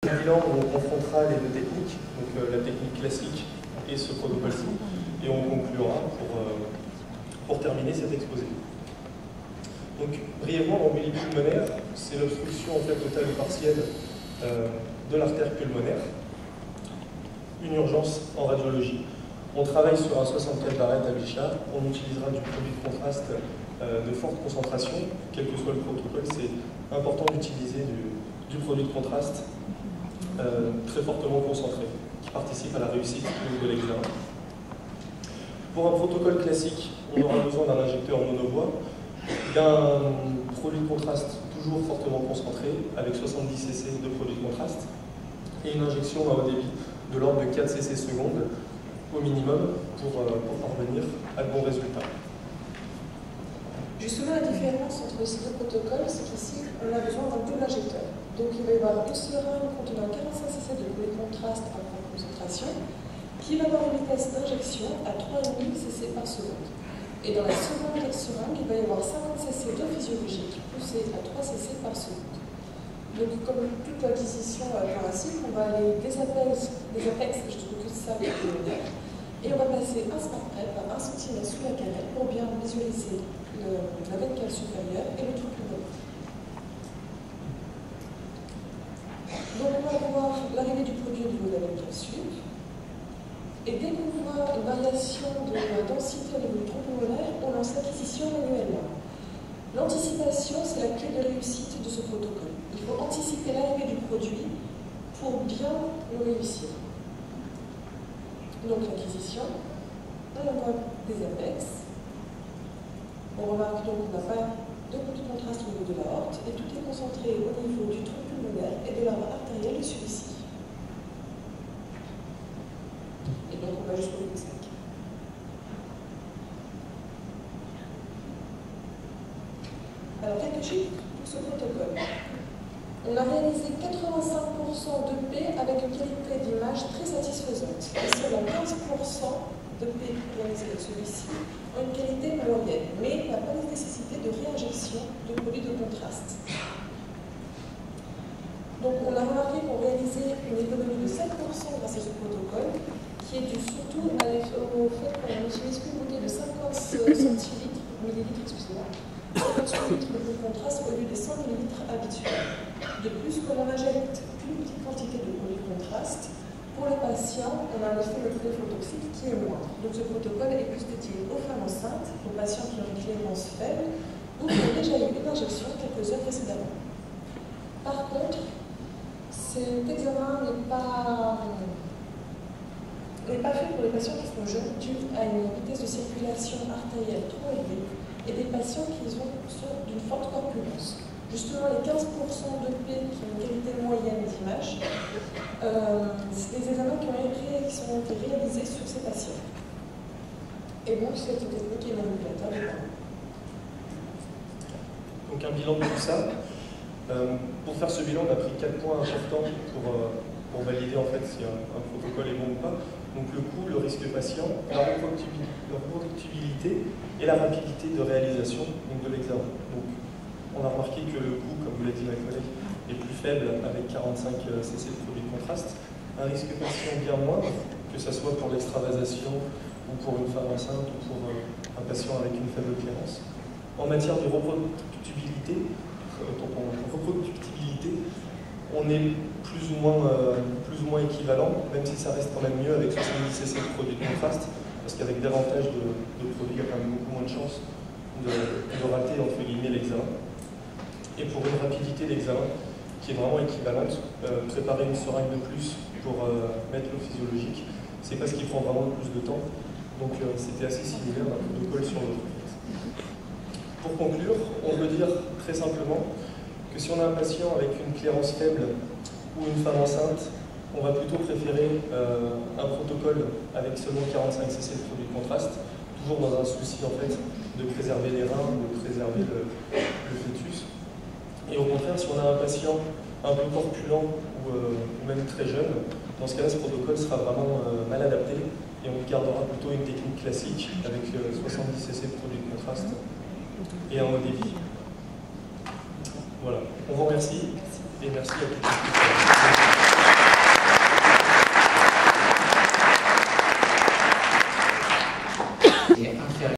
bilan, on confrontera les deux techniques, donc la technique classique et ce protocole-ci, et on conclura pour terminer cet exposé. Donc, brièvement, l'embolie pulmonaire, c'est l'obstruction en fait totale ou partielle de l'artère pulmonaire. Une urgence en radiologie. On travaille sur un 64 Barrett à Bichat. On utilisera du produit de contraste de forte concentration, quel que soit le protocole. C'est important d'utiliser du produit de contraste très fortement concentré, qui participe à la réussite de l'examen. Pour un protocole classique, on aura besoin d'un injecteur monovoie, d'un produit de contraste toujours fortement concentré, avec 70 cc de produit de contraste, et une injection à haut débit de l'ordre de 4 cc secondes au minimum pour parvenir à de bons résultats. Justement, la différence entre ces deux protocoles, c'est qu'ici, on a besoin d'un double injecteur. Donc, il va y avoir une seringue contenant 45 cc de produit de contraste à grande concentration, qui va avoir une vitesse d'injection à 3,5 cc par seconde. Et dans la seconde seringue, il va y avoir 50 cc d'eau physiologique poussée à 3 cc par seconde. Donc, comme toute l'acquisition thoracique, on va aller des apex, je trouve que ça avec le modèle, et on va passer un SmartPrep à 1 cm sous la carène pour bien visualiser la veine cave supérieure et le trou pulmonaire. Donc, on va voir l'arrivée du produit au niveau de la veine cave sup. Et dès qu'on voit une variation de la densité au niveau du trou pulmonaire, on lance l'acquisition manuellement. L'anticipation, c'est la clé de réussite de ce protocole. Il faut anticiper l'arrivée du produit pour bien le réussir. Donc l'acquisition, on voit des apex. On remarque donc qu'on n'a pas de produit de contraste au niveau de l'aorte et tout est concentré au niveau du trou pulmonaire et de l'arbre artériel de celui-ci. Et donc on va jusqu'au V5. Alors quelques chiffres pour ce protocole. On a réalisé 85% de P avec une qualité d'image très satisfaisante. Et seulement 15% de P réalisés avec celui-ci ont une qualité moyenne, mais il n'y a pas de nécessité de réinjection de produits de contraste. Donc on a remarqué qu'on réalisait une économie de 7% grâce à ce protocole, qui est dû surtout au fait qu'on n'utilise qu'une bouteille de 50 millilitres, excusez-moi, 50 litres de contraste au lieu des 100 ml habituels. De plus, comme on injecte une petite quantité de produit de contraste, pour les patients, on a un effet phototoxique qui est moindre. Donc ce protocole est plus dédié aux femmes enceintes, aux patients qui ont une clémence faible ou qui ont déjà eu une injection quelques heures précédemment. Par contre, cet examen n'est pas fait pour les patients qui sont jeunes, dû à une vitesse de circulation artérielle trop élevée, et des patients qui sont d'une forte corpulence. Justement, les 15% de P qui ont une qualité moyenne d'image, c'est des examens qui ont été réalisés sur ces patients. Et donc, cette technique est manipulateur. Donc, un bilan de tout ça. Pour faire ce bilan, on a pris 4 points importants pour valider en fait si un protocole est bon ou pas. Donc le coût, le risque patient, la reproductibilité et la rapidité de réalisation de l'examen. Donc on a remarqué que le coût, comme vous l'a dit ma collègue, est plus faible avec 45 cc de produit de contraste. Un risque patient bien moindre, que ce soit pour l'extravasation ou pour une femme enceinte ou pour un patient avec une faible clémence. En matière de reproductibilité, on est plus ou moins équivalent, même si ça reste quand même mieux avec 70 cc de produit de contraste, parce qu'avec davantage de produits, il y a quand même beaucoup moins de chances de rater entre guillemets l'examen. Et pour une rapidité d'examen qui est vraiment équivalente, préparer une seringue de plus pour mettre l'eau physiologique, c'est pas ce qui prend vraiment le plus de temps, donc c'était assez similaire d'un protocole sur l'autre. Pour conclure, on peut dire très simplement que si on a un patient avec une clémence faible ou une femme enceinte, on va plutôt préférer un protocole avec seulement 45 cc de produit de contraste, toujours dans un souci en fait de préserver les reins, de préserver le fœtus. Et au contraire, si on a un patient un peu corpulent ou même très jeune, dans ce cas-là, ce protocole sera vraiment mal adapté et on gardera plutôt une technique classique avec 70 cc de produit de contraste et un haut débit. Voilà, on vous remercie et merci à tous.